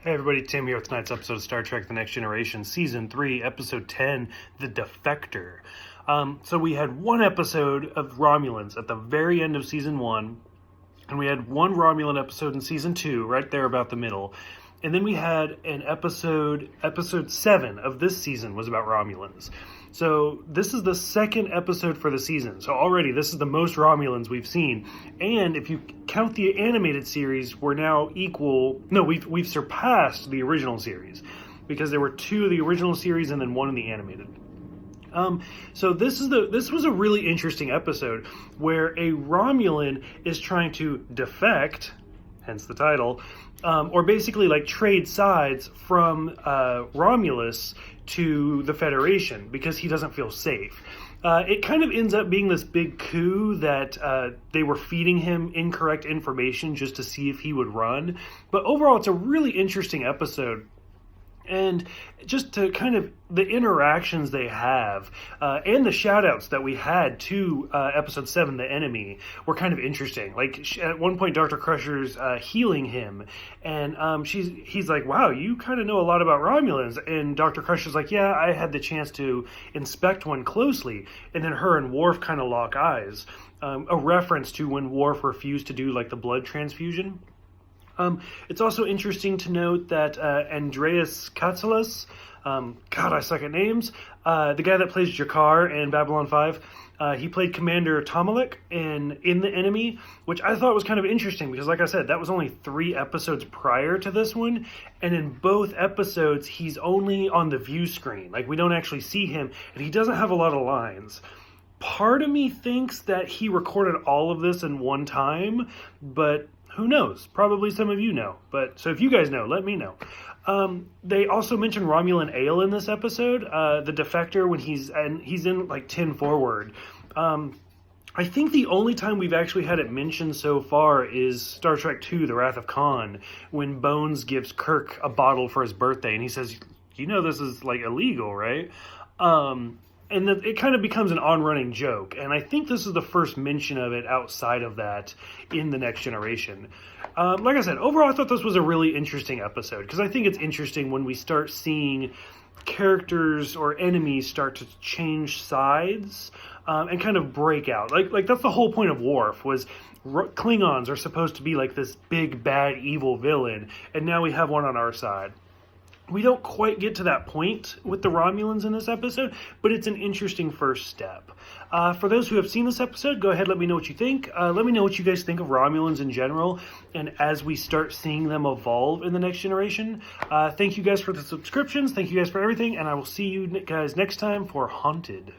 Hey everybody, Tim here with tonight's episode of Star Trek The Next Generation, Season 3, Episode 10, The Defector. So we had one episode of Romulans at the very end of Season 1, and we had one Romulan episode in Season 2, right there about the middle. And then we had an episode 7 of this season was about Romulans. So this is the second episode for the season. So already this is the most Romulans we've seen. And if you count the animated series, we're now equal. No, we've surpassed the original series because there were two of the original series and then one in the animated. So this was a really interesting episode where a Romulan is trying to defect, hence the title, or basically like trade sides from Romulus to the Federation because he doesn't feel safe. It kind of ends up being this big coup that they were feeding him incorrect information just to see if he would run. But overall, it's a really interesting episode. And just to kind of the interactions they have and the shout-outs that we had to Episode 7, The Enemy, were kind of interesting. Like, at one point, Dr. Crusher's healing him, and he's like, wow, you kind of know a lot about Romulans. And Dr. Crusher's like, yeah, I had the chance to inspect one closely. And then her and Worf kind of lock eyes. A reference to when Worf refused to do, like, the blood transfusion. It's also interesting to note that Andreas Katsulas, God, I suck at names, the guy that plays Jakar in Babylon 5, he played Commander Tomalek in The Enemy, which I thought was kind of interesting because, like I said, that was only 3 episodes prior to this one, and in both episodes, he's only on the view screen. Like, we don't actually see him, and he doesn't have a lot of lines. Part of me thinks that he recorded all of this in one time, but who knows? Probably some of you know. But so if you guys know, let me know. They also mentioned Romulan ale in this episode. The Defector, when he's in like 10 forward. I think the only time we've actually had it mentioned so far is Star Trek II, The Wrath of Khan, when Bones gives Kirk a bottle for his birthday, and he says, you know this is like illegal, right? And it kind of becomes an on-running joke. And I think this is the first mention of it outside of that in The Next Generation. Like I said, overall, I thought this was a really interesting episode. Because I think it's interesting when we start seeing characters or enemies start to change sides and kind of break out. Like that's the whole point of Worf, was Klingons are supposed to be like this big, bad, evil villain. And now we have one on our side. We don't quite get to that point with the Romulans in this episode, but it's an interesting first step. For those who have seen this episode, go ahead, let me know what you think. Let me know what you guys think of Romulans in general, and as we start seeing them evolve in The Next Generation. Thank you guys for the subscriptions, thank you guys for everything, and I will see you guys next time for Haunted.